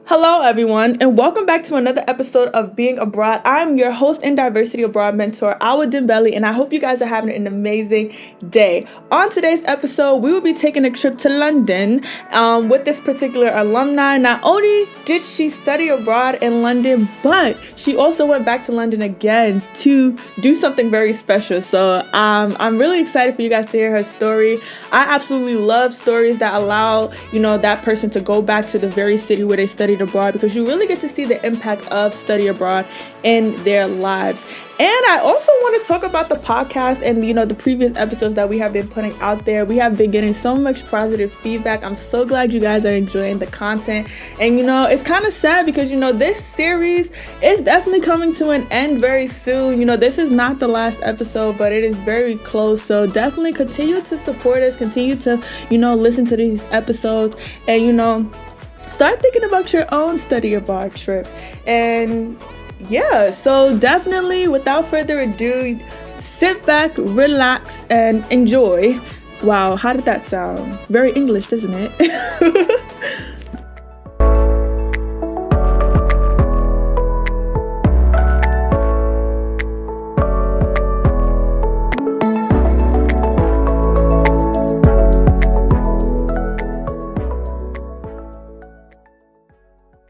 Hello, everyone, and welcome back to another episode of Being Abroad. I'm your host and diversity abroad mentor, Awa Dembele, and I hope you guys are having an amazing day. On today's episode, we will be taking a trip to London with this particular alumni. Not only did she study abroad in London, but she also went back to London again to do something very special. So I'm really excited for you guys to hear her story. I absolutely love stories that allow, that person to go back to the very city where they studied abroad, because you really get to see the impact of study abroad in their lives. And I also want to talk about the podcast and, the previous episodes that we have been putting out there. We have been getting so much positive feedback. I'm so glad you guys are enjoying the content. And, it's kind of sad because, this series is definitely coming to an end very soon. This is not the last episode, but it is very close. So definitely continue to support us, continue to, listen to these episodes and, start thinking about your own study abroad trip. And yeah, so definitely without further ado, sit back, relax, and enjoy. Wow, how did that sound? Very English, doesn't it?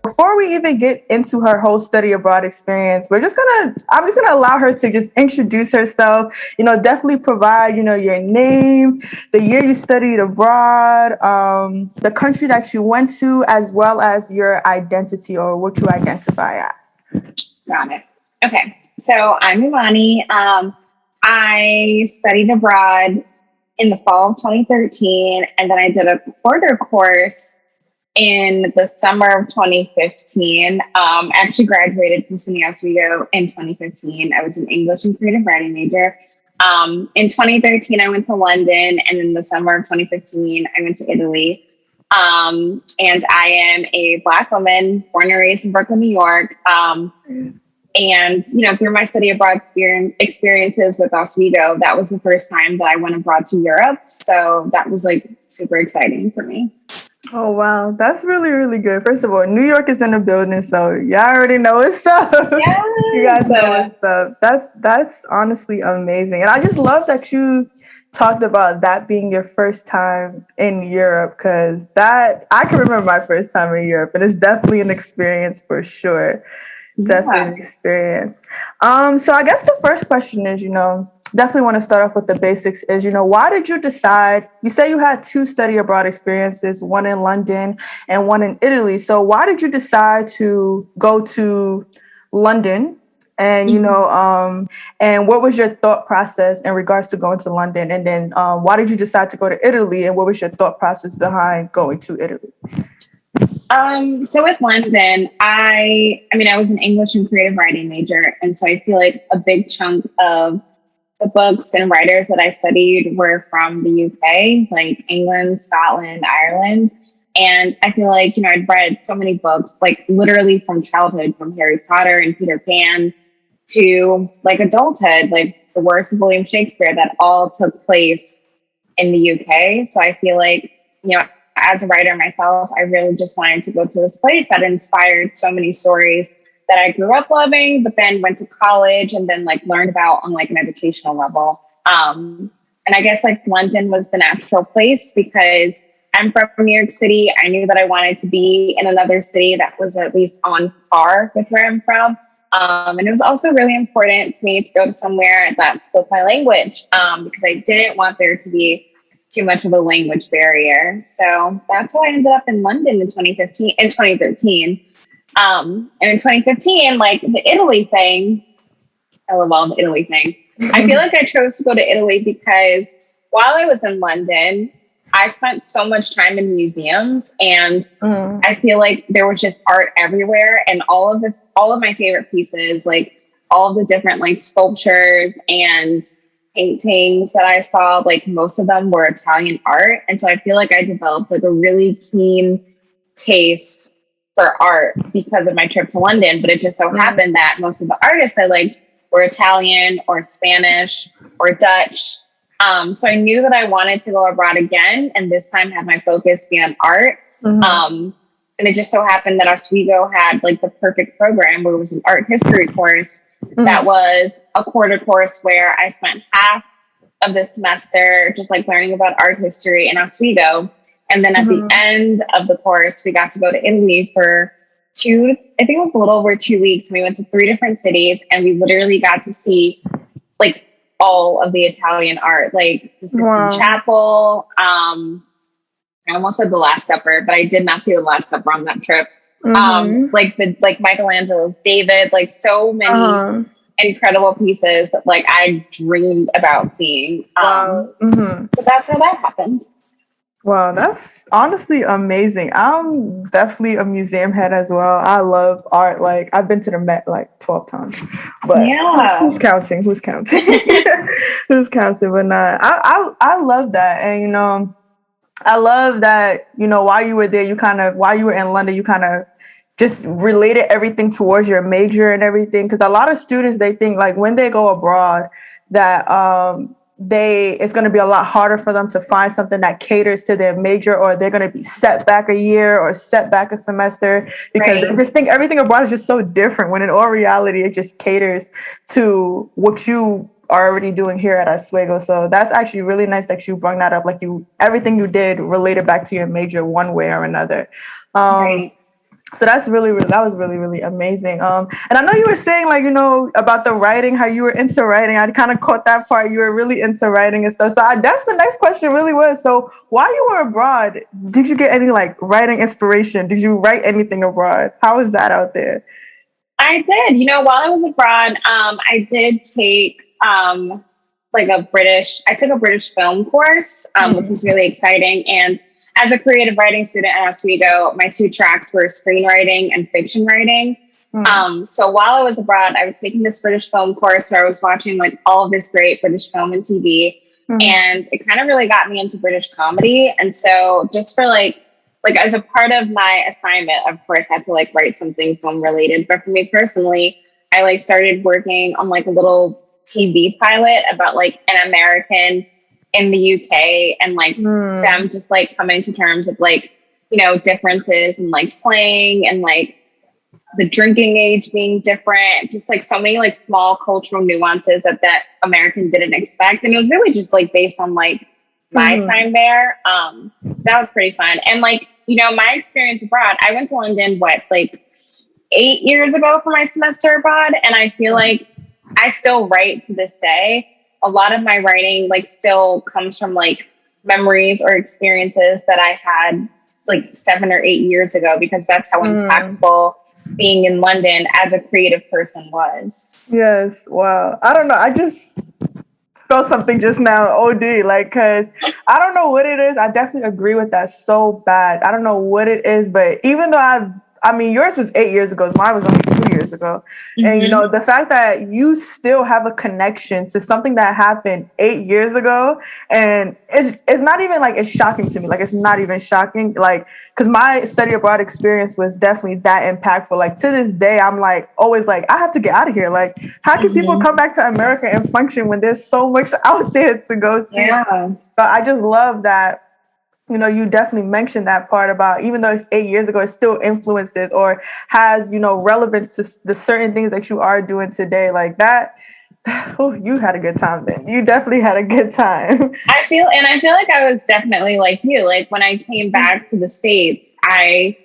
Before we even get into her whole study abroad experience, I'm just gonna allow her to just introduce herself, definitely provide, your name, the year you studied abroad, the country that you went to, as well as your identity or what you identify as. Got it. Okay. So I'm Imani. I studied abroad in the fall of 2013, and then I did a quarter course in the summer of 2015. I actually graduated from SUNY Oswego in 2015. I was an English and creative writing major. In 2013, I went to London, and in the summer of 2015, I went to Italy. And I am a Black woman born and raised in Brooklyn, New York. And, through my study abroad experiences with Oswego, that was the first time that I went abroad to Europe. So that was super exciting for me. Oh, wow. That's really, really good. First of all, New York is in the building, so y'all already know what's up. Yes. You guys know what's up. That's honestly amazing. And I just love that you talked about that being your first time in Europe, because I can remember my first time in Europe, and it's definitely an experience for sure. Definitely an experience. So I guess the first question is, definitely want to start off with the basics is, why did you decide, you say you had 2 study abroad experiences, one in London and one in Italy. So why did you decide to go to London? And, and what was your thought process in regards to going to London? And then why did you decide to go to Italy? And what was your thought process behind going to Italy? So with London, I was an English and creative writing major. And so I feel like a big chunk of the books and writers that I studied were from the UK, like England, Scotland, Ireland. And I feel like, I'd read so many books, literally from childhood, from Harry Potter and Peter Pan to adulthood, the works of William Shakespeare, that all took place in the UK. So I feel like, as a writer myself, I really just wanted to go to this place that inspired so many stories that I grew up loving, but then went to college and then learned about on an educational level. And I guess London was the natural place because I'm from New York City. I knew that I wanted to be in another city that was at least on par with where I'm from. And it was also really important to me to go to somewhere that spoke my language because I didn't want there to be too much of a language barrier. So that's why I ended up in London in 2013. And in 2015, the Italy thing, I love all the Italy thing. I feel like I chose to go to Italy because while I was in London, I spent so much time in museums, and I feel like there was just art everywhere, and all of my favorite pieces, all of the different sculptures and paintings that I saw, most of them were Italian art. And so I feel like I developed a really keen taste for art because of my trip to London. But it just so happened that most of the artists I liked were Italian or Spanish or Dutch. So I knew that I wanted to go abroad again, and this time have my focus be on art. And it just so happened that Oswego had like the perfect program where it was an art history course that was a quarter course where I spent half of the semester just like learning about art history in Oswego. And then at the end of the course, we got to go to Italy for I think it was a little over 2 weeks. We went to 3 different cities and we literally got to see like all of the Italian art, like the Sistine Chapel. I almost said the Last Supper, but I did not see the Last Supper on that trip. Like Michelangelo's David, like so many incredible pieces that like I dreamed about seeing. But that's how that happened. Wow, that's honestly amazing. I'm definitely a museum head as well. I love art. Like I've been to the Met like 12 times. But who's counting? Who's counting? Who's counting? But not. I love that. And I love that, while you were there, while you were in London, you kind of just related everything towards your major and everything. Because a lot of students, they think like when they go abroad that it's going to be a lot harder for them to find something that caters to their major, or they're going to be set back a year or set back a semester because they just think everything abroad is just so different, when in all reality, it just caters to what you are already doing here at Oswego. So that's actually really nice that you brought that up. Like everything you did related back to your major one way or another. So that was really, really amazing. And I know you were saying like, about the writing, how you were into writing. I kind of caught that part. You were really into writing and stuff. So that's the next question really was. So while you were abroad, did you get any like writing inspiration? Did you write anything abroad? How was that out there? I did. While I was abroad, I did take I took a British film course, which was really exciting. And as a creative writing student at Oswego, my 2 tracks were screenwriting and fiction writing. So while I was abroad, I was taking this British film course where I was watching like all of this great British film and TV. And it kind of really got me into British comedy. And so just for like as a part of my assignment, of course, I had to like write something film related. But for me personally, I like started working on like a little TV pilot about like an American in the UK and like them just like coming to terms of like, differences and like slang and like the drinking age being different, just like so many like small cultural nuances that American didn't expect. And it was really just like based on like my time there. That was pretty fun. And like, my experience abroad, I went to London, like 8 years ago for my semester abroad. And I feel like I still write to this day. A lot of my writing like still comes from like memories or experiences that I had like 7 or 8 years ago, because that's how impactful being in London as a creative person was. Yes. Wow. I don't know. I just felt something just now. OD. Like, cause I don't know what it is. I definitely agree with that so bad. I don't know what it is, but even though yours was 8 years ago. Mine was only 2 years ago. And, the fact that you still have a connection to something that happened 8 years ago. And it's not even like it's shocking to me. Like, it's not even shocking. Like, because my study abroad experience was definitely that impactful. Like, to this day, I'm like, always like, I have to get out of here. Like, how can people come back to America and function when there's so much out there to go see? Yeah. But I just love that. You definitely mentioned that part about, even though it's 8 years ago, it still influences or has, relevance to the certain things that you are doing today. Like that, oh, you had a good time then. You definitely had a good time. I feel like I was definitely like you. Like when I came back to the States, I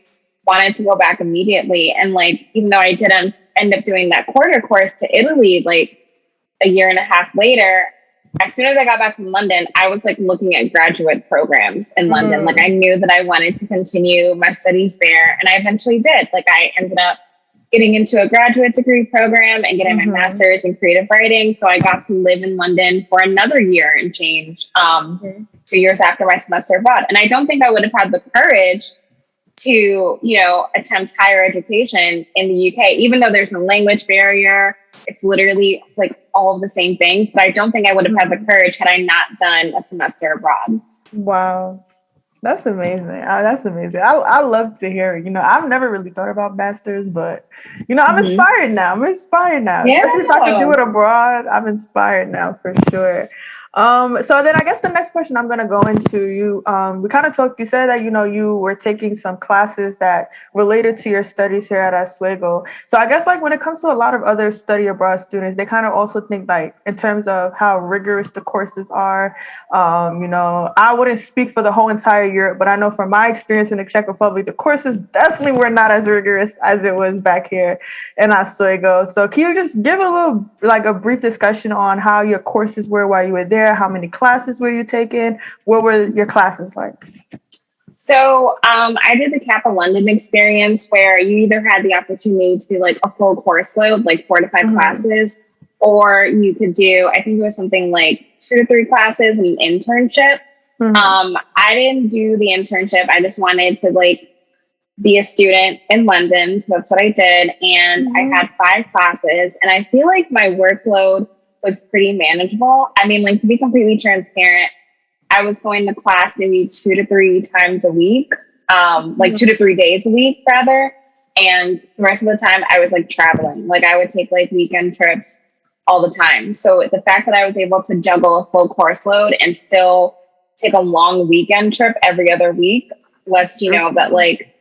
wanted to go back immediately. And like, even though I didn't end up doing that quarter course to Italy, like a year and a half later, as soon as I got back from London, I was like looking at graduate programs in London. Like I knew that I wanted to continue my studies there, and I eventually did. Like I ended up getting into a graduate degree program and getting my master's in creative writing. So I got to live in London for another year and change, 2 years after my semester abroad. And I don't think I would have had the courage to, attempt higher education in the UK, even though there's a language barrier. It's literally like all of the same things, but I don't think I would have had the courage had I not done a semester abroad. Wow. That's amazing. That's amazing. I love to hear it. I've never really thought about masters, but, I'm inspired now. Yeah. Especially if I can do it abroad, I'm inspired now for sure. So then I guess the next question I'm going to go into you, we kind of talked, you said that, you were taking some classes that related to your studies here at Oswego. So I guess like when it comes to a lot of other study abroad students, they kind of also think like in terms of how rigorous the courses are. I wouldn't speak for the whole entire Europe, but I know from my experience in the Czech Republic, the courses definitely were not as rigorous as it was back here in Oswego. So can you just give a little, like a brief discussion on how your courses were while you were there? How many classes were you taking? What were your classes like? So I did the Kappa London experience where you either had the opportunity to do like a full course load, like 4 to 5 classes, or you could do, I think it was something like 2 to 3 classes and an internship. I didn't do the internship. I just wanted to like be a student in London. So that's what I did. And I had 5 classes, and I feel like my workload was pretty manageable. I mean, like, to be completely transparent, I was going to class maybe 2 to 3 times a week, like 2 to 3 days a week rather. And the rest of the time I was like traveling. Like I would take like weekend trips all the time. So the fact that I was able to juggle a full course load and still take a long weekend trip every other week lets you know that like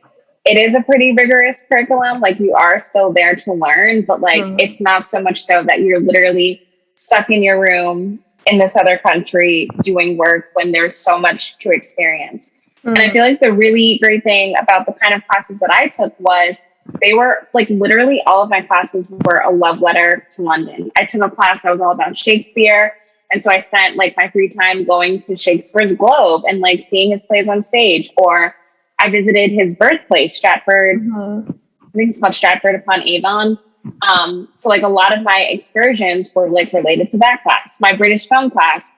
it is a pretty rigorous curriculum. Like you are still there to learn, but like it's not so much so that you're literally stuck in your room in this other country doing work when there's so much to experience. And I feel like the really great thing about the kind of classes that I took was they were like literally all of my classes were a love letter to London. I took a class that was all about Shakespeare. And so I spent like my free time going to Shakespeare's Globe and like seeing his plays on stage. Or I visited his birthplace, Stratford. I think it's called Stratford upon Avon. So like a lot of my excursions were like related to that class. My British film class,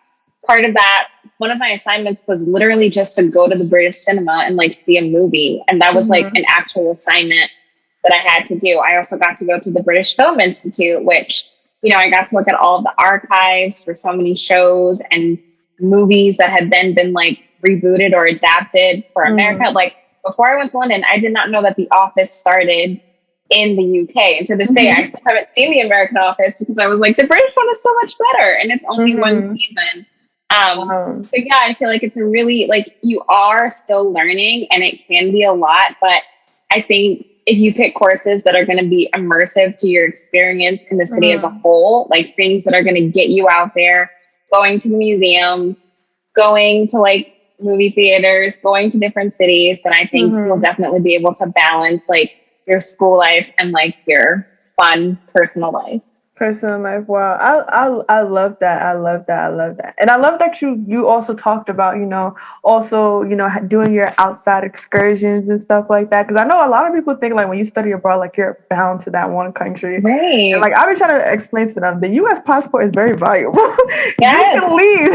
part of that, one of my assignments was literally just to go to the British cinema and like see a movie. And that was like an actual assignment that I had to do. I also got to go to the British Film Institute, which, you know, I got to look at all of the archives for so many shows and movies that had then been like rebooted or adapted for America. Like before I went to London, I did not know that The Office started in the UK. And to this day, I still haven't seen the American Office because I was like, the British one is so much better. And it's only one season. So yeah, I feel like it's a really, like, you are still learning and it can be a lot, but I think if you pick courses that are going to be immersive to your experience in the city as a whole, like things that are going to get you out there, going to the museums, going to like movie theaters, going to different cities, then I think you'll definitely be able to balance like your school life and like your fun personal life. Wow. I love that. I love that. I love that. And I love that you also talked about, doing your outside excursions and stuff like that. Because I know a lot of people think like when you study abroad, like you're bound to that one country. Right. And, like I've been trying to explain to them, the U.S. passport is very valuable. Yes. You can leave.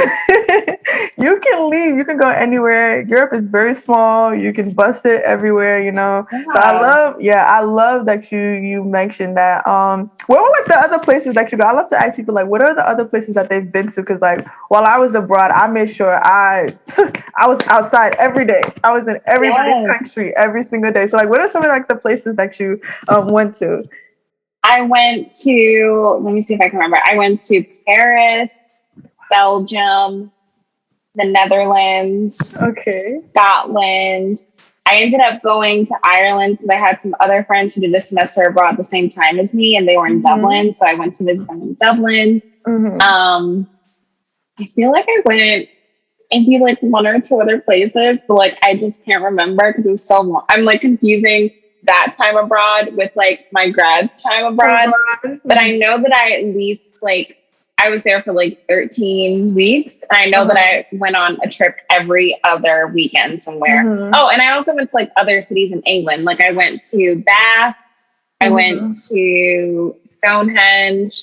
You can leave. You can go anywhere. Europe is very small. You can bust it everywhere, Yeah. So I love that you mentioned that. What were like the other places that you go? I love to ask people like, what are the other places that they've been to? Because like while I was abroad, I made sure I was outside every day. I was in everybody's country every single day. So like, what are some of like the places that you went to? I went to, let me see if I can remember. I went to Paris, Belgium, the Netherlands, Scotland. I ended up going to Ireland because I had some other friends who did a semester abroad at the same time as me, and they were in Dublin. So I went to visit them in Dublin. I feel like I went maybe like 1 or 2 other places, but like I just can't remember because it was so long. I'm like confusing that time abroad with like my grad time abroad. But I know that I at least like I was there for like 13 weeks. And I know that I went on a trip every other weekend somewhere. Oh, and I also went to like other cities in England. Like I went to Bath. I went to Stonehenge.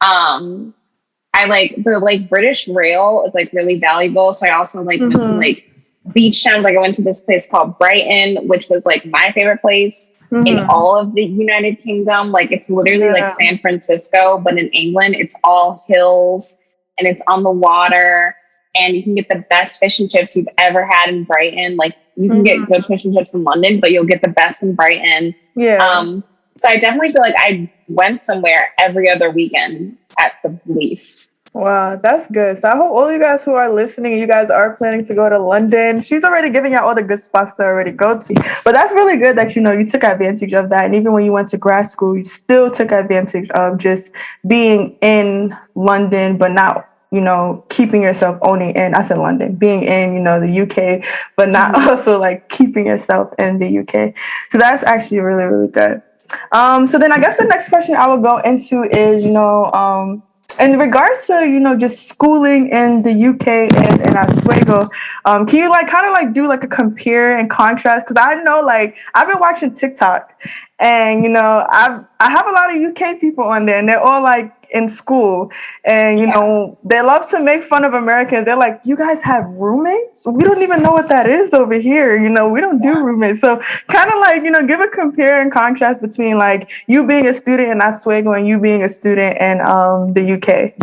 I like the like British Rail is like really valuable. So I also like went to like beach towns. Like I went to this place called Brighton, which was like my favorite place in all of the United Kingdom. Like it's literally like San Francisco, but in England, it's all hills and it's on the water, and you can get the best fish and chips you've ever had in Brighton. Like you can get good fish and chips in London, but you'll get the best in Brighton. So I definitely feel like I went somewhere every other weekend at the least. Wow, that's good. So I hope all you guys who are listening, you guys are planning to go to London. She's already giving out all the good spots to already go to. But that's really good that you took advantage of that. And even when you went to grad school, you still took advantage of just being in London, but not keeping yourself only in, I said London, being in, the UK, but not also like keeping yourself in the UK. So that's actually really, really good. So then I guess the next question I will go into is, in regards to just schooling in the UK and in Oswego, can you like kind of like do like a compare and contrast? Because I know like I've been watching TikTok, and I have a lot of UK people on there, and they're all like in school, and they love to make fun of Americans. They're like, "You guys have roommates? We don't even know what that is over here. We don't do roommates." So kind of like give a compare and contrast between like you being a student in Oswego and you being a student in the UK.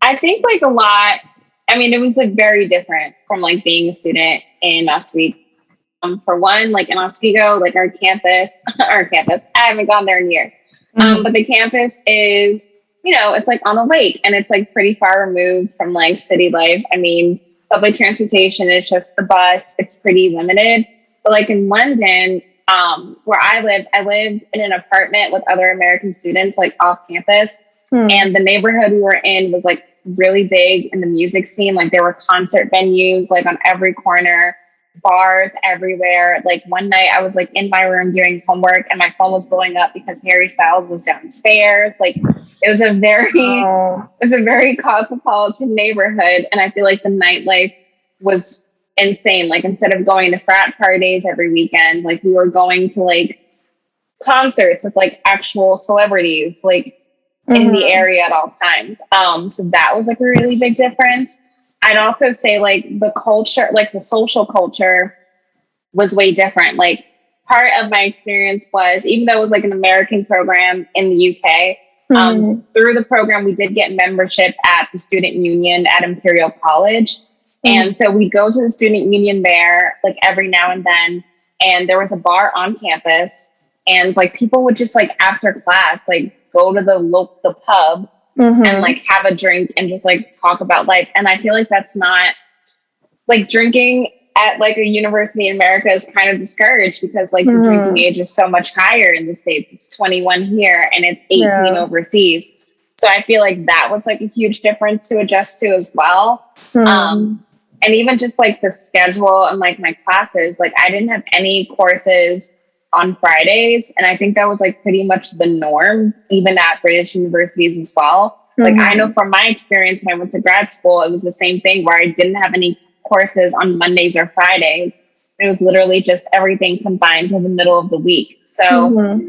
I think like a lot. I mean, it was like very different from like being a student in Oswego. For one, like in Oswego, like our campus, I haven't gone there in years. But the campus is, it's like on a lake and it's like pretty far removed from like city life. I mean, public transportation is just the bus. It's pretty limited. But like in London, where I lived in an apartment with other American students, like off campus. And the neighborhood we were in was like really big in the music scene. Like there were concert venues like on every corner, bars everywhere. Like one night I was like in my room doing homework and my phone was blowing up because Harry Styles was downstairs. Like it was a very cosmopolitan neighborhood. And I feel like the nightlife was insane. Like instead of going to frat parties every weekend, like we were going to like concerts with like actual celebrities, like in the area at all times. So that was like a really big difference. I'd also say like the culture, like the social culture was way different. Like part of my experience was, even though it was like an American program in the UK, through the program, we did get membership at the student union at Imperial College. And so we'd go to the student union there like every now and then. And there was a bar on campus and like people would just like after class, like go to the pub and like have a drink and just like talk about life. And I feel like that's not like drinking at like a university in America is kind of discouraged because like the drinking age is so much higher in the States. It's 21 here and it's 18 overseas. So I feel like that was like a huge difference to adjust to as well. And even just like the schedule and like my classes, like I didn't have any courses on Fridays. And I think that was like pretty much the norm, even at British universities as well. Like I know from my experience when I went to grad school, it was the same thing where I didn't have any courses on Mondays or Fridays. It was literally just everything combined to the middle of the week. So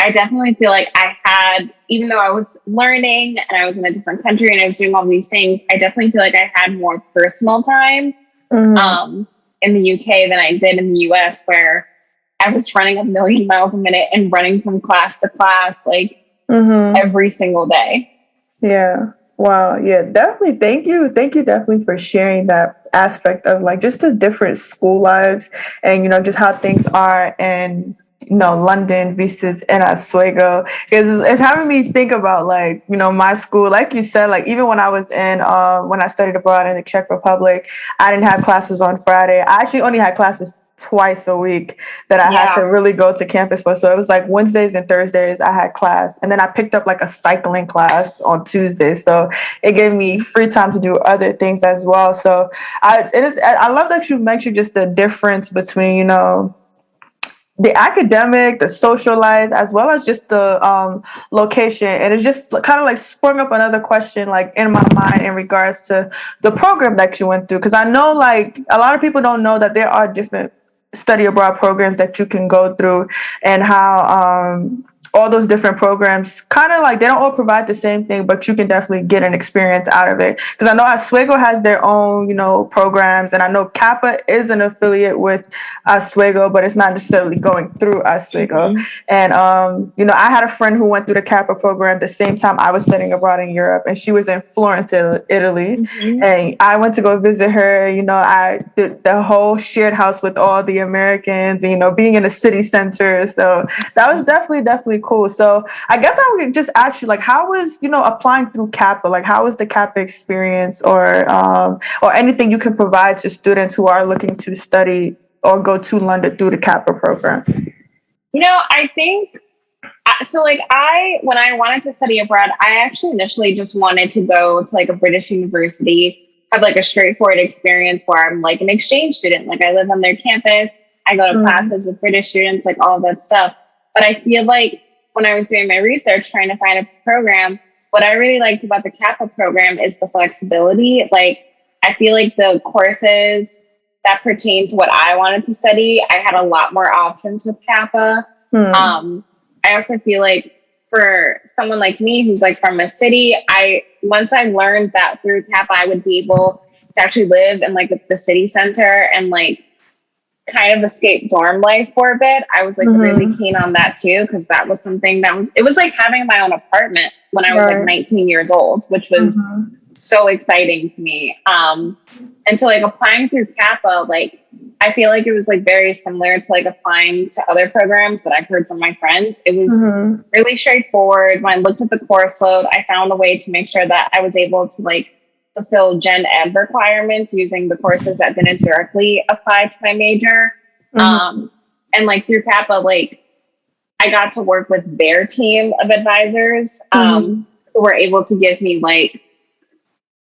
I definitely feel like I had, even though I was learning and I was in a different country and I was doing all these things, I definitely feel like I had more personal time in the UK than I did in the US, where I was running 1,000,000 miles a minute and running from class to class, like every single day. Yeah. Wow. Yeah, definitely. Thank you. Thank you definitely for sharing that aspect of like just the different school lives and, just how things are in, London versus in Oswego. Because it's having me think about like, my school, like you said, like even when I was when I studied abroad in the Czech Republic, I didn't have classes on Friday. I actually only had classes twice a week that I had to really go to campus for. So it was like Wednesdays and Thursdays I had class. And then I picked up like a cycling class on Tuesdays. So it gave me free time to do other things as well. So I love that you mentioned just the difference between, the academic, the social life, as well as just the location. And it's just kind of like sprung up another question like in my mind in regards to the program that you went through. Because I know like a lot of people don't know that there are different study abroad programs that you can go through and how all those different programs kind of like they don't all provide the same thing, but you can definitely get an experience out of it. Because I know Oswego has their own, programs, and I know Kappa is an affiliate with Oswego, but it's not necessarily going through Oswego. And I had a friend who went through the Kappa program the same time I was studying abroad in Europe, and she was in Florence, Italy, and I went to go visit her. I did the whole shared house with all the Americans, and, being in the city center. So that was definitely cool. So I guess I would just ask you, like, how was, applying through Kappa? Like, how was the Kappa experience, or anything you can provide to students who are looking to study or go to London through the Kappa program? I think so. Like, when I wanted to study abroad, I actually initially just wanted to go to like a British university, have like a straightforward experience where I'm like an exchange student. Like, I live on their campus, I go to classes with British students, like all of that stuff. But I feel like when I was doing my research, trying to find a program, what I really liked about the Kappa program is the flexibility. Like, I feel like the courses that pertain to what I wanted to study, I had a lot more options with Kappa. I also feel like for someone like me who's like from a city, once I learned that through Kappa, I would be able to actually live in like the city center and like kind of escape dorm life for a bit. I was like really keen on that too, because that was something it was like having my own apartment when I was like 19 years old, which was so exciting to me. And so like applying through Kappa, like I feel like it was like very similar to like applying to other programs that I've heard from my friends. It was really straightforward. When I looked at the course load, I found a way to make sure that I was able to like fulfill gen ed requirements using the courses that didn't directly apply to my major. And like through Kappa, like I got to work with their team of advisors who were able to give me like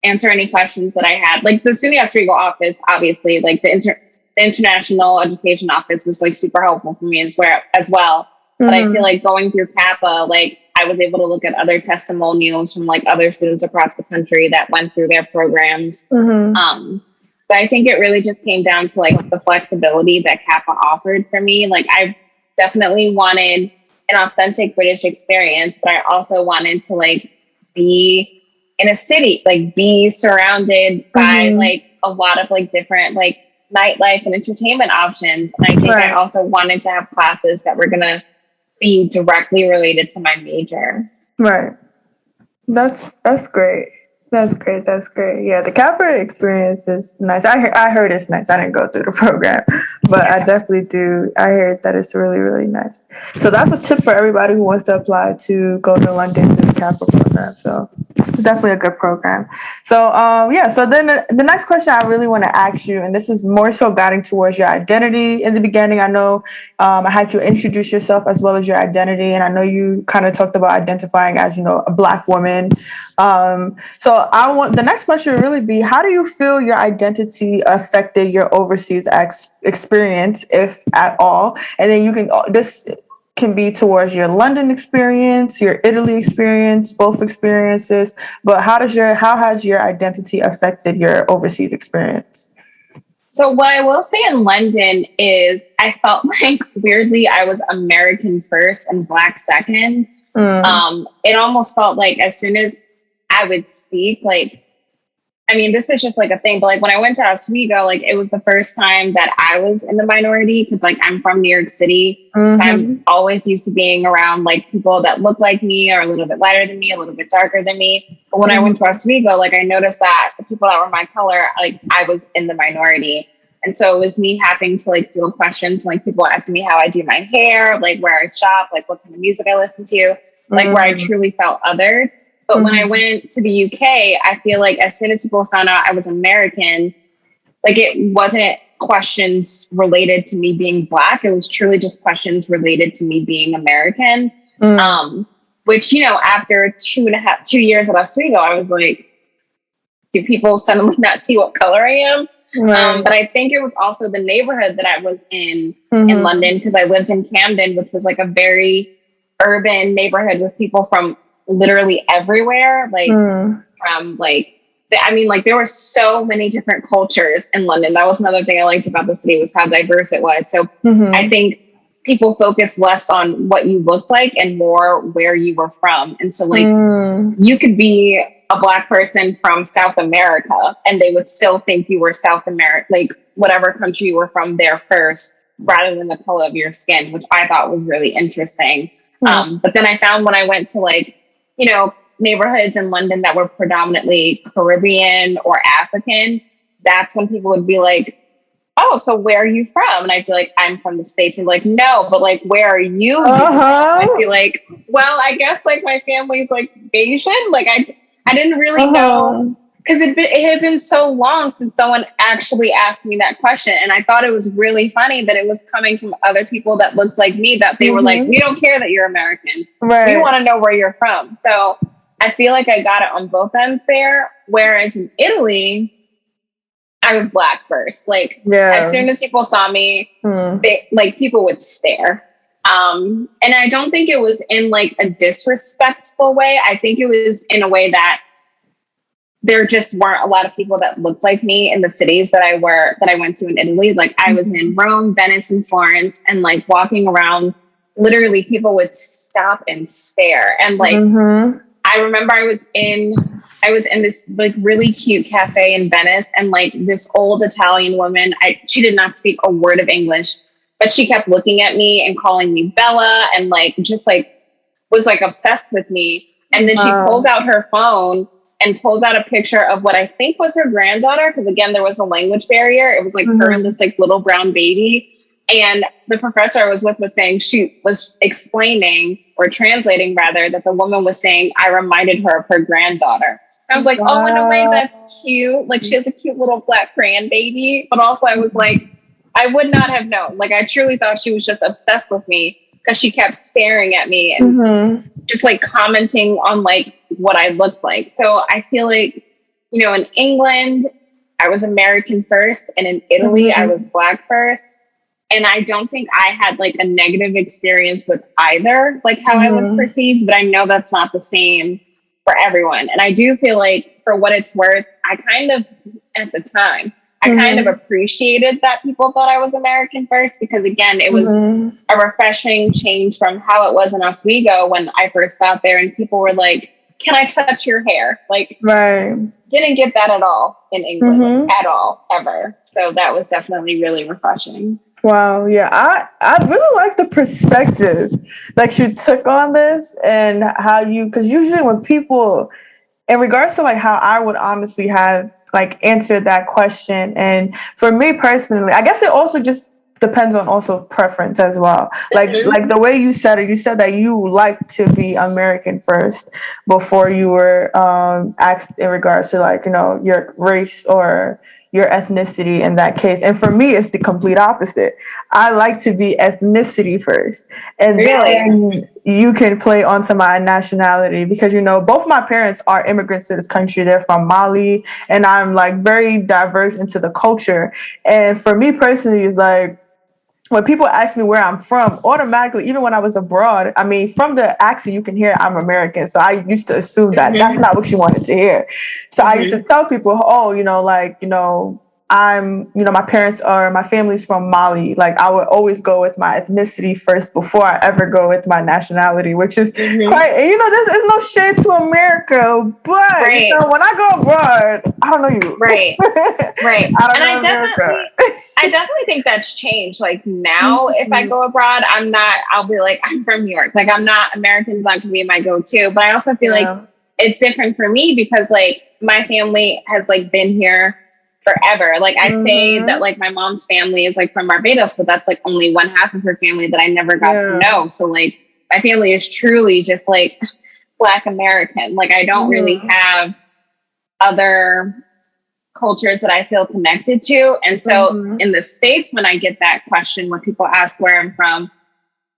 answer any questions that I had. Like the SUNY Oswego office, obviously, like the International Education Office was like super helpful for me as well. But I feel like going through Kappa, like I was able to look at other testimonials from like other students across the country that went through their programs. But I think it really just came down to like the flexibility that Kappa offered for me. Like I definitely wanted an authentic British experience, but I also wanted to like be in a city, like be surrounded by like a lot of like different like nightlife and entertainment options. And I think I also wanted to have classes that were going to be directly related to my major. Right. That's great. That's great. That's great. Yeah, the Kappa experience is nice. I heard it's nice. I didn't go through the program, but I definitely do. I heard that it's really, really nice. So that's a tip for everybody who wants to apply to go to London through the Kappa program. So it's definitely a good program. So so then the next question I really want to ask you, and this is more so guiding towards your identity. In the beginning, I know I had you introduce yourself as well as your identity, and I know you kind of talked about identifying as a Black woman. So the next question would really be, how do you feel your identity affected your overseas experience, if at all? And then this can be towards your London experience, your Italy experience, both experiences. But how has your identity affected your overseas experience? So what I will say in London is I felt like weirdly I was American first and Black second. It almost felt like as soon as I would speak, like, I mean, this is just like a thing, but like when I went to Oswego, like it was the first time that I was in the minority because like I'm from New York City. So I'm always used to being around like people that look like me or a little bit lighter than me, a little bit darker than me. But when I went to Oswego, like I noticed that the people that were my color, like I was in the minority. And so it was me having to like field questions, like people asking me how I do my hair, like where I shop, like what kind of music I listen to, like where I truly felt othered. But when I went to the UK, I feel like as soon as people found out I was American, like it wasn't questions related to me being Black. It was truly just questions related to me being American. Which, after 2 years at Oswego, I was like, do people suddenly not see what color I am? But I think it was also the neighborhood that I was in London, because I lived in Camden, which was like a very urban neighborhood with people from literally everywhere. Like from like, there were so many different cultures in London. That was another thing I liked about the city, was how diverse it was. So I think people focus less on what you looked like and more where you were from. And so like you could be a Black person from South America and they would still think you were South America, like whatever country you were from there first, rather than the color of your skin, which I thought was really interesting. But then I found when I went to like, neighborhoods in London that were predominantly Caribbean or African, that's when people would be like, oh, so where are you from? And I'd be like, I'm from the States. And like, no, but like, where are you? I'd be like, well, I guess like my family's like Asian. Like I didn't really know, because it had been so long since someone actually asked me that question. And I thought it was really funny that it was coming from other people that looked like me, that they were like, we don't care that you're American. We want to know where you're from. So I feel like I got it on both ends there. Whereas in Italy, I was Black first. Like, as soon as people saw me, they, like, people would stare. And I don't think it was in like a disrespectful way. I think it was in a way that there just weren't a lot of people that looked like me in the cities that I went to in Italy. Like, I was in Rome, Venice, and Florence, and like walking around, literally people would stop and stare. And like, I remember I was in this like really cute cafe in Venice, and like this old Italian woman, she did not speak a word of English, but she kept looking at me and calling me Bella, and like just like was like obsessed with me. And then she pulls out her phone and pulls out a picture of what I think was her granddaughter, because again, there was a language barrier. It was like her and this like little brown baby. And the professor I was with was saying, she was explaining, or translating rather, that the woman was saying I reminded her of her granddaughter. I was like, oh, in a way, that's cute. Like, she has a cute little Black grandbaby. But also I was like, I would not have known. Like, I truly thought she was just obsessed with me, because she kept staring at me and just like commenting on like what I looked like. So I feel like, you know, in England, I was American first, and in Italy, I was Black first. And I don't think I had like a negative experience with either, like how I was perceived, but I know that's not the same for everyone. And I do feel like, for what it's worth, I kind of, at the time, I kind of appreciated that people thought I was American first, because again, it was a refreshing change from how it was in Oswego when I first got there, and people were like, can I touch your hair? Like, didn't get that at all in England, like, at all, ever. So that was definitely really refreshing. Wow, yeah, I really like the perspective that you took on this, and how you, because usually when people, in regards to like how I would honestly have like answered that question, and for me personally, I guess it also just depends on also preference as well. Like the way you said it, you said that you like to be American first before you were asked in regards to like, you know, your race or your ethnicity in that case. And for me, it's the complete opposite. I like to be ethnicity first, and then you can play onto my nationality, because, you know, both my parents are immigrants to this country. They're from Mali, and I'm like very diverse into the culture. And for me personally, it's like, when people ask me where I'm from, automatically, even when I was abroad, I mean, from the accent, you can hear I'm American. So I used to assume that that's not what you wanted to hear. So I used to tell people, oh, you know, like, you know, my parents are, my family's from Mali. Like, I would always go with my ethnicity first before I ever go with my nationality, which is quite, you know, there's no shade to America, but you know, when I go abroad, I don't know you. Right. I don't know America. I definitely think that's changed. Like, now, if I go abroad, I'll be like, I'm from New York. Like, American's not gonna be my go-to. But I also feel like it's different for me, because like my family has like been here forever. Like, I say that like my mom's family is like from Barbados, but that's like only one half of her family that I never got to know. So like my family is truly just like Black American. Like, I don't really have other cultures that I feel connected to. And so in the States, when I get that question, when people ask where I'm from,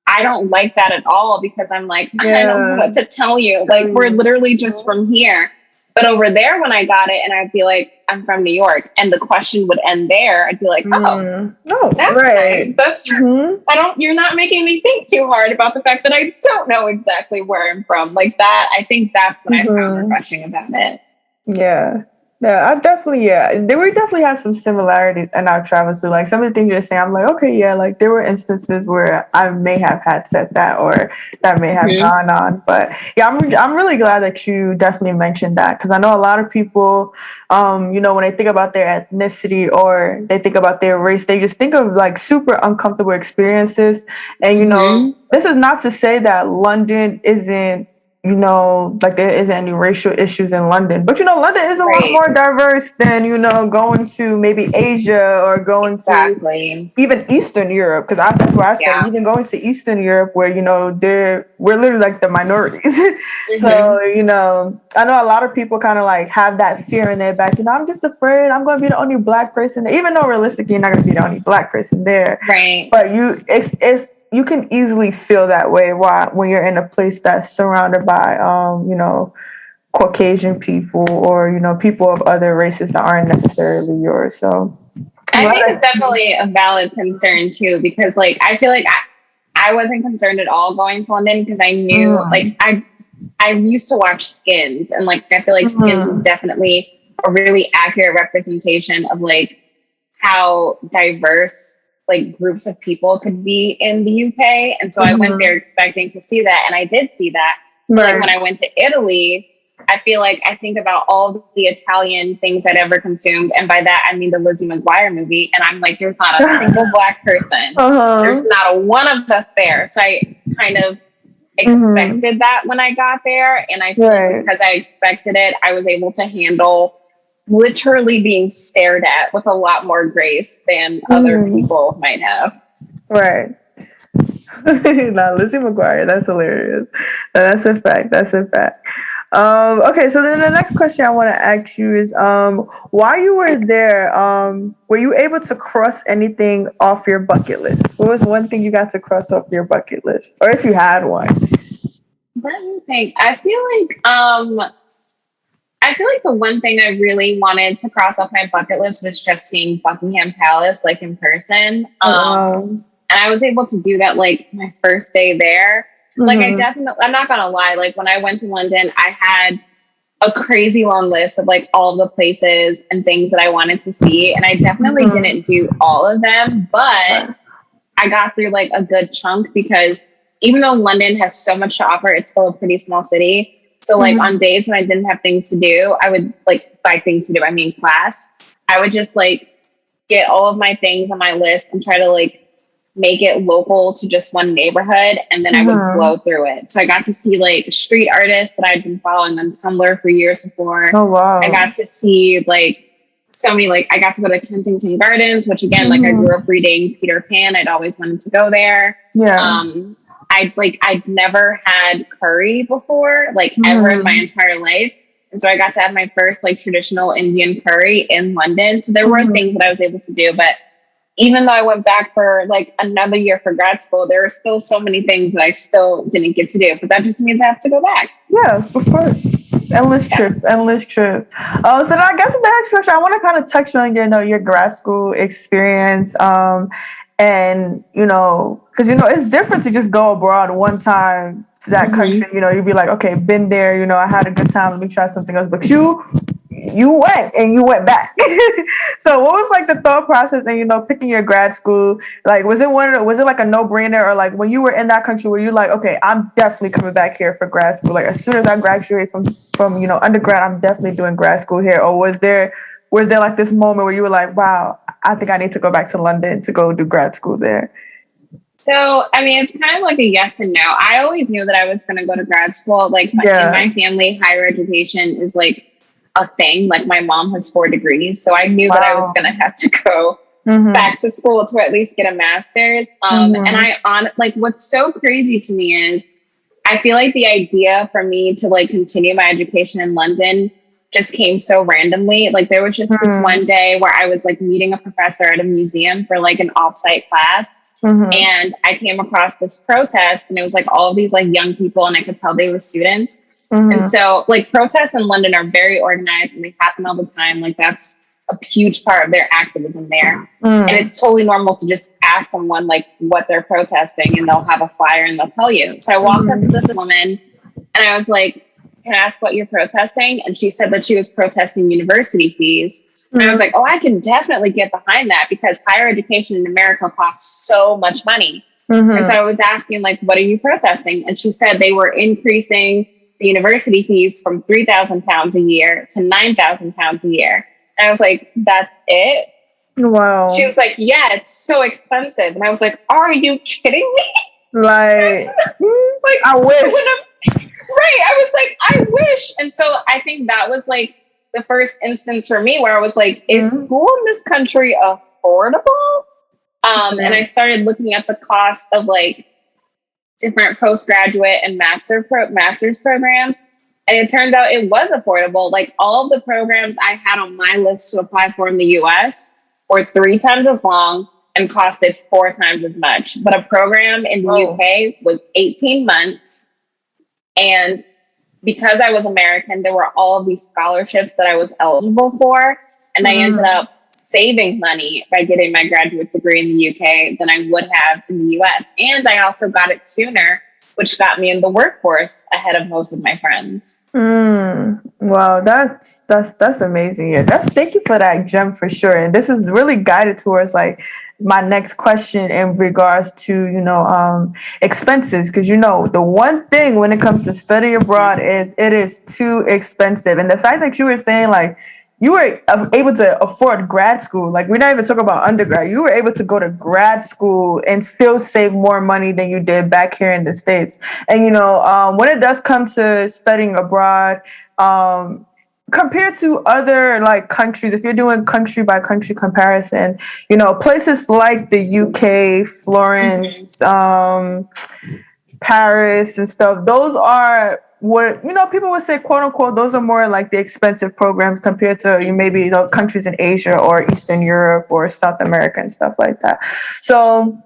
I don't like that at all, because I'm like, I don't know what to tell you. Like, we're literally just from here. But over there, when I got it, and I'd be like, I'm from New York, and the question would end there, I'd be like, oh, that's nice. That's you're not making me think too hard about the fact that I don't know exactly where I'm from. Like that, I think that's what I found refreshing about it. Yeah. I definitely, we definitely have some similarities in our travels. So like some of the things you're saying, I'm like, okay, yeah, like there were instances where I may have had said that, or that may have gone on. But yeah, I'm really glad that you definitely mentioned that, because I know a lot of people, you know, when they think about their ethnicity or they think about their race, they just think of like super uncomfortable experiences. And, you know, this is not to say that London isn't you know, like there isn't any racial issues in London. But, you know, London is a lot Right. more diverse than, you know, going to maybe Asia or going Exactly. to even Eastern Europe. Because that's where I study. Yeah. Even going to Eastern Europe where, you know, we're literally like the minorities. Mm-hmm. So, you know, I know a lot of people kind of like have that fear in their back. You know, I'm just afraid I'm going to be the only black person there. Even though realistically you're not going to be the only black person there. Right. But you can easily feel that way when you're in a place that's surrounded by, you know, Caucasian people or, you know, people of other races that aren't necessarily yours. So I think it's definitely a valid concern too, because like I feel like I wasn't concerned at all going to London because I knew like I used to watch Skins, and like I feel like Skins is definitely a really accurate representation of like how diverse like groups of people could be in the UK. And so I went there expecting to see that, and I did see that. Like when I went to Italy, I feel like I think about all the Italian things I'd ever consumed. And by that, I mean the Lizzie McGuire movie. And I'm like, there's not a single black person. There's not a one of us there. So I kind of expected that when I got there. And I feel like because I expected it, I was able to handle literally being stared at with a lot more grace than other people might have. Right. Now, Lizzie McGuire, that's hilarious. That's a fact. That's a fact. Okay, so then the next question I want to ask you is, while you were there, were you able to cross anything off your bucket list? What was one thing you got to cross off your bucket list, or if you had one? Let me think. I feel like the one thing I really wanted to cross off my bucket list was just seeing Buckingham Palace like in person. And I was able to do that like my first day there. Like I'm not gonna lie, like when I went to London, I had a crazy long list of like all the places and things that I wanted to see. And I definitely didn't do all of them, but I got through like a good chunk because even though London has so much to offer, it's still a pretty small city. So like on days when I didn't have things to do, I would like by things to do, I mean class. I would just like get all of my things on my list and try to like make it local to just one neighborhood, and then I would blow through it. So I got to see like street artists that I'd been following on Tumblr for years before. Oh wow! I got to see like so many, like I got to go to Kensington Gardens, which again, like I grew up reading Peter Pan. I'd always wanted to go there. Yeah. I'd never had curry before, like ever in my entire life. And so I got to have my first like traditional Indian curry in London. So there were things that I was able to do, but even though I went back for like another year for grad school, there are still so many things that I still didn't get to do, but that just means I have to go back. Yeah, of course. Endless trips. So then I guess the next question, I want to kind of touch on your grad school experience. And, you know, because, you know, it's different to just go abroad one time to that country. You know, you'd be like, okay, been there, you know, I had a good time. Let me try something else. But you went back. So what was like the thought process and, you know, picking your grad school? Like, was it like a no-brainer, or like when you were in that country, were you like, okay, I'm definitely coming back here for grad school? Like as soon as I graduate from, you know, undergrad, I'm definitely doing grad school here. Or was there like this moment where you were like, wow, I think I need to go back to London to go do grad school there? So, I mean, it's kind of like a yes and no. I always knew that I was going to go to grad school. Like in my family, higher education is like a thing. Like my mom has 4 degrees. So I knew that I was going to have to go back to school to at least get a master's. And like, what's so crazy to me is I feel like the idea for me to like continue my education in London just came so randomly. Like there was just this one day where I was like meeting a professor at a museum for like an offsite class. And I came across this protest, and it was like all of these like young people, and I could tell they were students. And so like protests in London are very organized and they happen all the time. Like that's a huge part of their activism there. And it's totally normal to just ask someone like what they're protesting, and they'll have a flyer and they'll tell you. So I walked up to this woman and I was like, can I ask what you're protesting? And she said that she was protesting university fees. And I was like, oh, I can definitely get behind that because higher education in America costs so much money. And so I was asking, like, what are you protesting? And she said they were increasing the university fees from £3,000 a year to £9,000 a year. And I was like, that's it? Wow. She was like, yeah, it's so expensive. And I was like, are you kidding me? Like I wish. Right. I was like, I wish. And so I think that was like the first instance for me where I was like, is Mm-hmm. school in this country affordable? And I started looking at the cost of like different postgraduate and master's programs. And it turns out it was affordable. Like all of the programs I had on my list to apply for in the US were 3 times as long and costed 4 times as much. But a program in the Oh. UK was 18 months. And because I was American, there were all of these scholarships that I was eligible for. And I ended Mm. up saving money by getting my graduate degree in the UK than I would have in the US. And I also got it sooner, which got me in the workforce ahead of most of my friends. Wow, that's amazing. Yeah, that's thank you for that gem for sure. And this is really guided towards like my next question in regards to expenses, because the one thing when it comes to study abroad is it is too expensive. And the fact that you were saying like you were able to afford grad school. Like we're not even talking about undergrad. You were able to go to grad school and still save more money than you did back here in the States. And when it does come to studying abroad, compared to other like countries, if you're doing country by country comparison, places like the UK, Florence, Paris and stuff, those are what people would say, quote unquote, those are more like the expensive programs compared to maybe countries in Asia or Eastern Europe or South America and stuff like that. So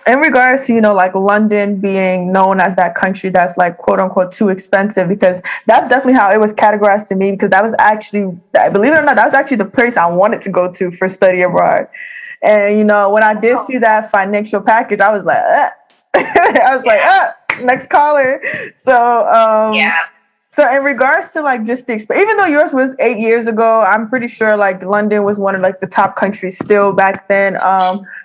in regards to like London being known as that country that's like quote unquote too expensive, because that's definitely how it was categorized to me, because that was actually, believe it or not, that was actually the place I wanted to go to for study abroad. And when I did see that financial package, I was like I was like, next caller. Yeah. So in regards to like just the even though yours was 8 years ago, I'm pretty sure like London was one of like the top countries still back then.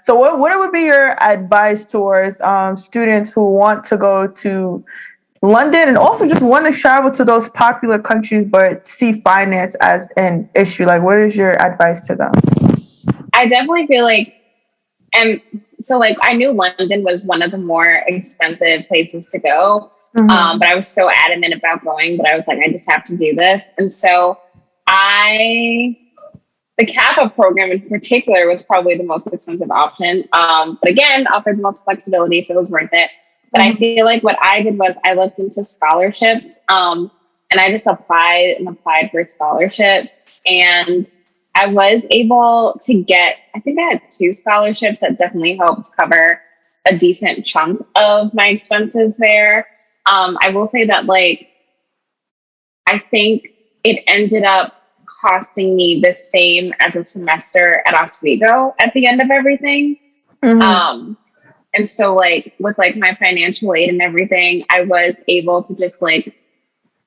So what would be your advice towards students who want to go to London and also just want to travel to those popular countries but see finance as an issue? Like, what is your advice to them? I definitely feel like, and so like I knew London was one of the more expensive places to go. But I was so adamant about going, but I was like, I just have to do this. And so the CAPA program in particular was probably the most expensive option. But again, offered the most flexibility, so it was worth it. But I feel like what I did was I looked into scholarships, and I just applied and applied for scholarships. And I was able to get, I think I had 2 scholarships that definitely helped cover a decent chunk of my expenses there. I will say that, like, I think it ended up costing me the same as a semester at Oswego at the end of everything. And so, like, with like my financial aid and everything, I was able to just like,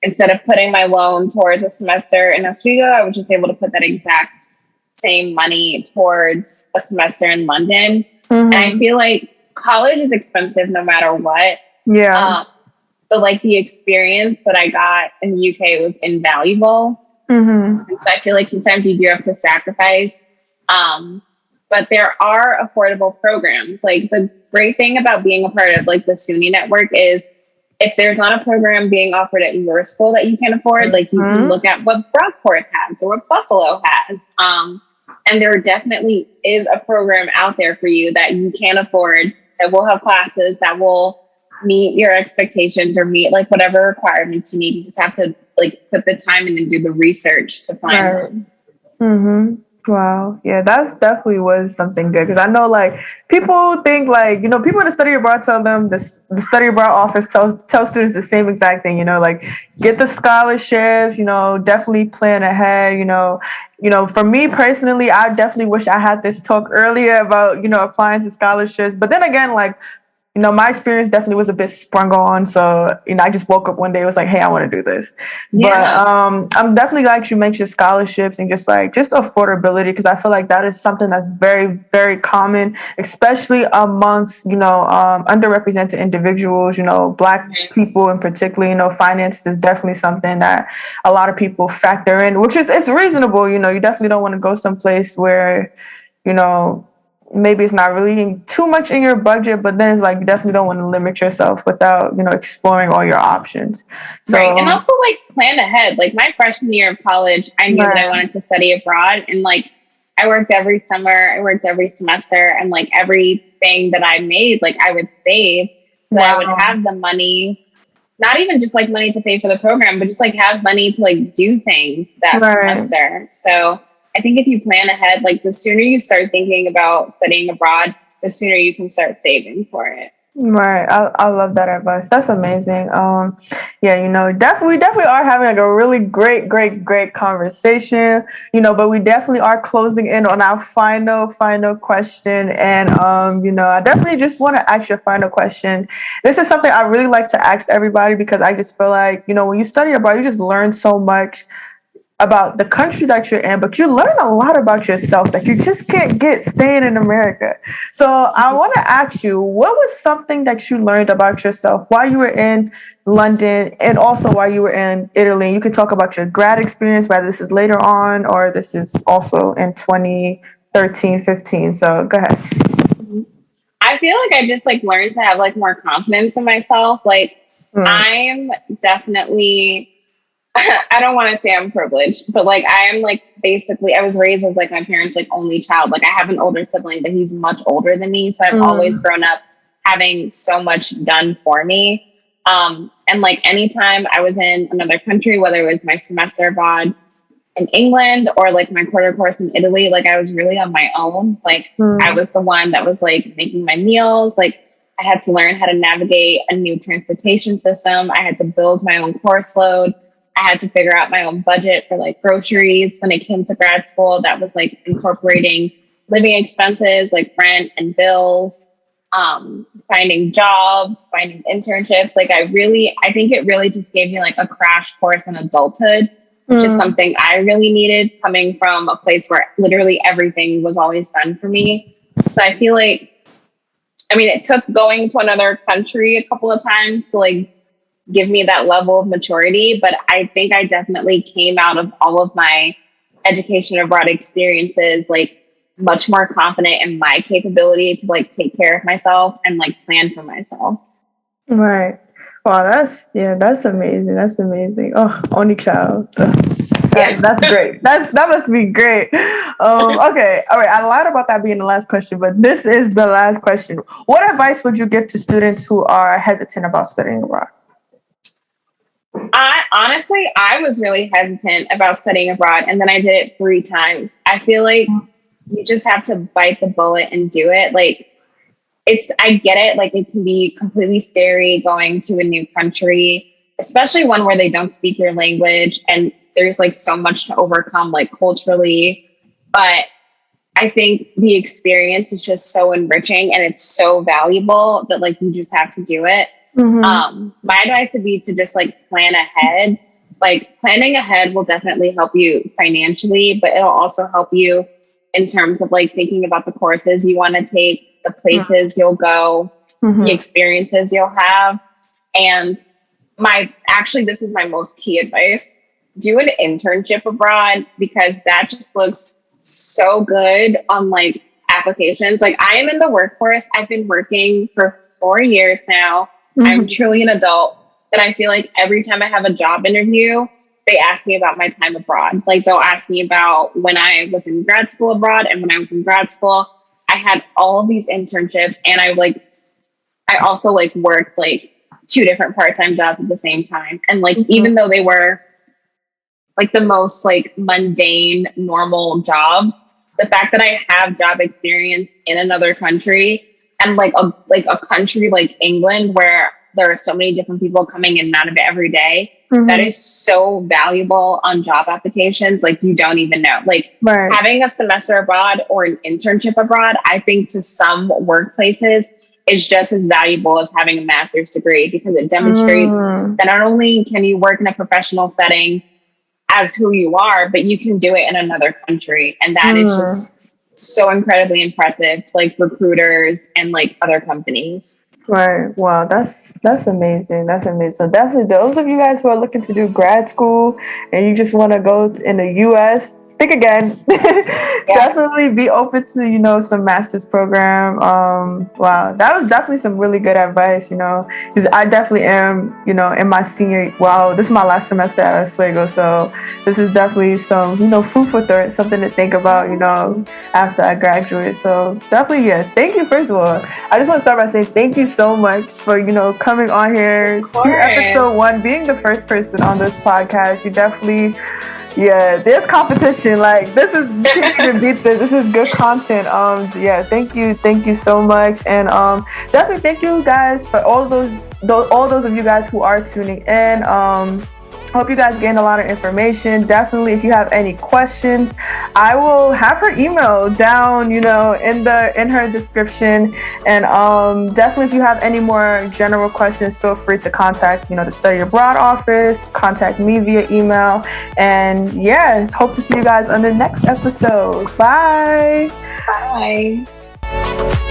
instead of putting my loan towards a semester in Oswego, I was just able to put that exact same money towards a semester in London. And I feel like college is expensive no matter what. Yeah. But like the experience that I got in the UK was invaluable. And so I feel like sometimes you do have to sacrifice. But there are affordable programs. Like the great thing about being a part of like the SUNY network is if there's not a program being offered at your school that you can afford, like you can look at what Brockport has or what Buffalo has. And there definitely is a program out there for you that you can afford, that will have classes that will meet your expectations or meet like whatever requirements you need. You just have to like put the time in and do the research to find them. Wow. Yeah, that's definitely was something good, because I know like people think like, people in the study abroad tell them the study abroad office tell students the same exact thing, like get the scholarships, definitely plan ahead, for me personally, I definitely wish I had this talk earlier about, applying to scholarships. But then again, like, my experience definitely was a bit sprung on. So, I just woke up one day, it was like, hey, I want to do this. Yeah. But I'm definitely glad you mentioned scholarships and just affordability, because I feel like that is something that's very, very common, especially amongst, underrepresented individuals, Black people in particular. Finances is definitely something that a lot of people factor in, which is, it's reasonable. You definitely don't want to go someplace where, you know, maybe it's not really too much in your budget, but then it's like you definitely don't want to limit yourself without, exploring all your options. Right. And So, also like plan ahead. Like my freshman year of college, I knew that I right, wanted to study abroad, and like I worked every summer, I worked every semester, and like everything that I made, like I would save so that I would wow, have the money, not even just like money to pay for the program, but just like have money to like do things that right. semester. So I think if you plan ahead, like the sooner you start thinking about studying abroad, the sooner you can start saving for it. Right. I love that advice. That's amazing. Yeah, we definitely are having like a really great conversation, but we definitely are closing in on our final question. And I definitely just want to ask you a final question. This is something I really like to ask everybody because I just feel like, when you study abroad, you just learn so much about the country that you're in, but you learn a lot about yourself that you just can't get staying in America. So I want to ask you, what was something that you learned about yourself while you were in London and also while you were in Italy? You can talk about your grad experience, whether this is later on or this is also in 2013, 15. So go ahead. I feel like I just like learned to have like more confidence in myself. Like Mm, I'm definitely I don't want to say I'm privileged, but like I am like basically I was raised as like my parents' like only child. Like I have an older sibling, but he's much older than me. So I've always mm, grown up having so much done for me. And like anytime I was in another country, whether it was my semester abroad in England or like my quarter course in Italy, like I was really on my own. Like I mm, was the one that was like making my meals. Like I had to learn how to navigate a new transportation system. I had to build my own course load. I had to figure out my own budget for like groceries. When it came to grad school, that was like incorporating living expenses like rent and bills, finding jobs, finding internships. Like I think it really just gave me like a crash course in adulthood, which is mm, something I really needed coming from a place where literally everything was always done for me. So I feel like, I mean, it took going to another country a couple of times to like give me that level of maturity, but I think I definitely came out of all of my education abroad experiences like much more confident in my capability to like take care of myself and like plan for myself. right. Wow, that's amazing. That's amazing. Oh, only child. Yeah. That's great. That must be great. Okay, all right. I lied about that being the last question, but this is the last question. What advice would you give to students who are hesitant about studying abroad? I was really hesitant about studying abroad, and then I did it 3 times. I feel like you just have to bite the bullet and do it. Like I get it. Like it can be completely scary going to a new country, especially one where they don't speak your language and there's like so much to overcome, like culturally. But I think the experience is just so enriching and it's so valuable that like you just have to do it. Mm-hmm. My advice would be to just like plan ahead. Like planning ahead will definitely help you financially, but it'll also help you in terms of like thinking about the courses you want to take, the places you'll go, the Mm-hmm. experiences you'll have. And this is my most key advice. Do an internship abroad because that just looks so good on like applications. Like I am in the workforce. I've been working for 4 years now. I'm Mm-hmm. truly an adult. And I feel like every time I have a job interview, they ask me about my time abroad. Like they'll ask me about when I was in grad school abroad, and when I was in grad school, I had all of these internships, and I also like worked like 2 different part-time jobs at the same time. And like even though they were like the most like mundane normal jobs, the fact that I have job experience in another country, and like a country like England where there are so many different people coming in and out of it every day, that Mm-hmm. is so valuable on job applications like you don't even know. Like Right. having a semester abroad or an internship abroad, I think to some workplaces is just as valuable as having a master's degree, because it demonstrates Mm. that not only can you work in a professional setting as who you are, but you can do it in another country. And that is Mm. just so incredibly impressive to like recruiters and like other companies. Right. Wow. That's amazing. That's amazing. So definitely those of you guys who are looking to do grad school and you just want to go in the US, think again. Definitely be open to, some master's program. Wow, that was definitely some really good advice, because I definitely am, in my this is my last semester at Oswego, so this is definitely some, food for thought, something to think about, after I graduate. So definitely, yeah, thank you. First of all, I just want to start by saying thank you so much for, coming on here to episode 1, being the first person on this podcast. You definitely, yeah, there's competition. Like, you can't even beat this. This is good content. Yeah, thank you so much, and definitely thank you guys for all those of you guys who are tuning in. Hope you guys gained a lot of information. Definitely, if you have any questions, I will have her email down, in her description. And definitely, if you have any more general questions, feel free to contact, the Study Abroad office. Contact me via email. And yeah, hope to see you guys on the next episode. Bye. Bye.